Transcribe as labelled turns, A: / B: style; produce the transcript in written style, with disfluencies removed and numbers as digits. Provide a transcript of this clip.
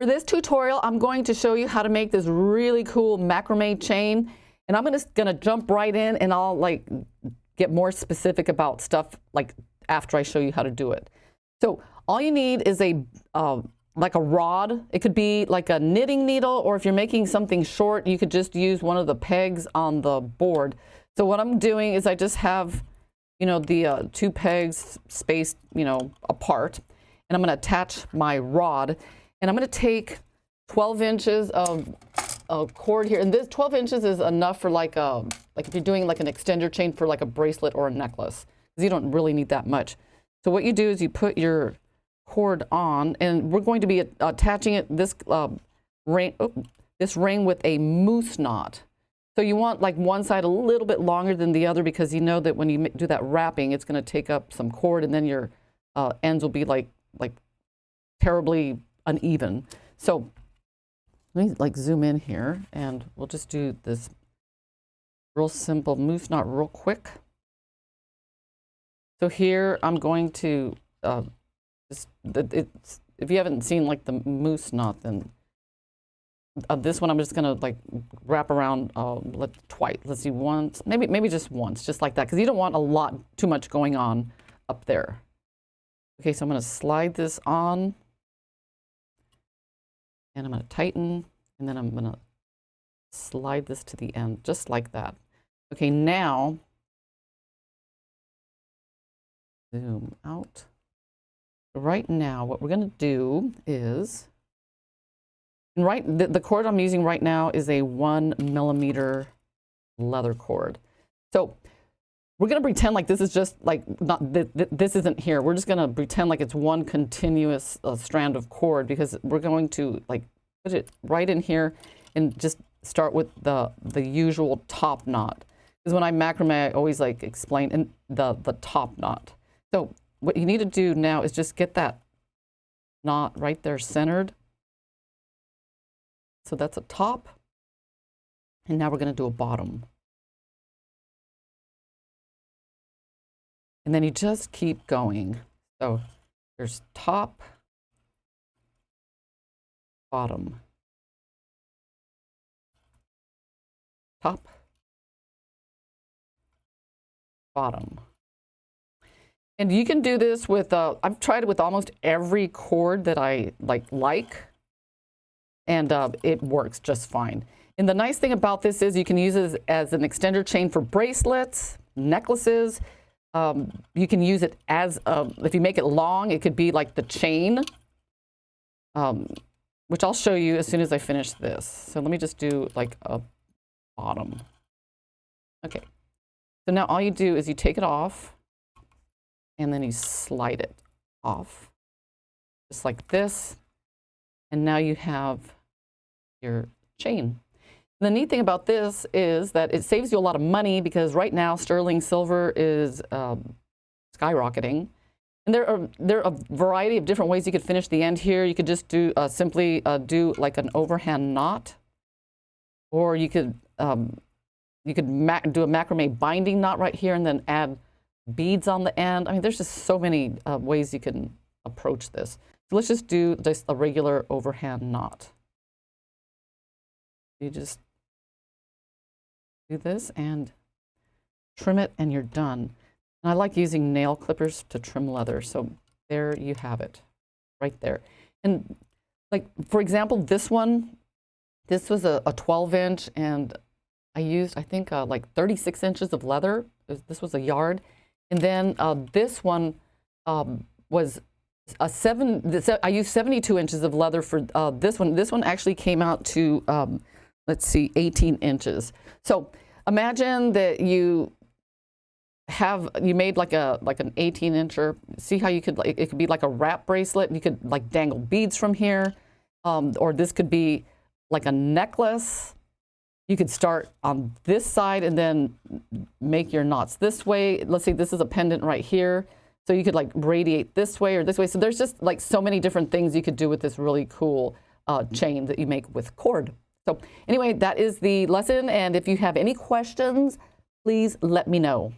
A: For this tutorial, I'm going to show you how to make this really cool macrame chain. And I'm gonna jump right in, and I'll like get more specific about stuff like after I show you how to do it. So all you need is a like a rod. It could be like a knitting needle, or if you're making something short, you could just use one of the pegs on the board. So what I'm doing is I just have, you know, the two pegs spaced, you know, apart, and I'm going to attach my rod, and I'm going to take 12 inches of cord here, and this 12 inches is enough for like if you're doing like an extender chain for like a bracelet or a necklace, because you don't really need that much. So what you do is you put your cord on, and we're going to be attaching it this ring with a moose knot. So you want like one side a little bit longer than the other, because you know that when you do that wrapping, it's going to take up some cord, and then your ends will be like terribly uneven. So let me like zoom in here, and we'll just do this real simple moose knot real quick. So here I'm going to if you haven't seen like the moose knot, then this one I'm just gonna like wrap around twice. Let's see, once, maybe just once, just like that, because you don't want too much going on up there. Okay, so I'm gonna slide this on, and I'm gonna tighten, and then I'm gonna slide this to the end, just like that. Okay, now zoom out. Right now, what we're going to do is, the cord I'm using right now is a 1 millimeter leather cord. So we're going to pretend like this is just like this isn't here. We're just going to pretend like it's one continuous strand of cord, because we're going to like put it right in here and just start with the usual top knot. Because when I macrame, I always like explain in the top knot. So what you need to do now is just get that knot right there centered. So that's a top. And now we're going to do a bottom. And then you just keep going. So there's top, bottom, top, bottom. And you can do this with, I've tried it with almost every cord that I like, and it works just fine. And the nice thing about this is you can use it as an extender chain for bracelets, necklaces. You can use it as, if you make it long, it could be like the chain, which I'll show you as soon as I finish this. So let me just do like a bottom. Okay, so now all you do is you take it off, and then you slide it off, just like this. And now you have your chain. The neat thing about this is that it saves you a lot of money, because right now sterling silver is skyrocketing. And there are a variety of different ways you could finish the end here. You could just do simply do like an overhand knot, or you could do a macrame binding knot right here, and then add beads on the end. I mean, there's just so many ways you can approach this. So let's just do just a regular overhand knot. You just do this and trim it, and you're done. And I like using nail clippers to trim leather. So there you have it, right there. And like, for example, this one, this was a 12-inch, and I used, I think, like 36 inches of leather. This was a yard. And then this one was I used 72 inches of leather for this one. This one actually came out to, let's see, 18 inches. So imagine that you made like an 18-incher. See how you could, like, it could be like a wrap bracelet. You could like dangle beads from here, or this could be like a necklace. You could start on this side and then make your knots this way. Let's say this is a pendant right here. So you could like radiate this way or this way. So there's just like so many different things you could do with this really cool chain that you make with cord. So anyway, that is the lesson. And if you have any questions, please let me know.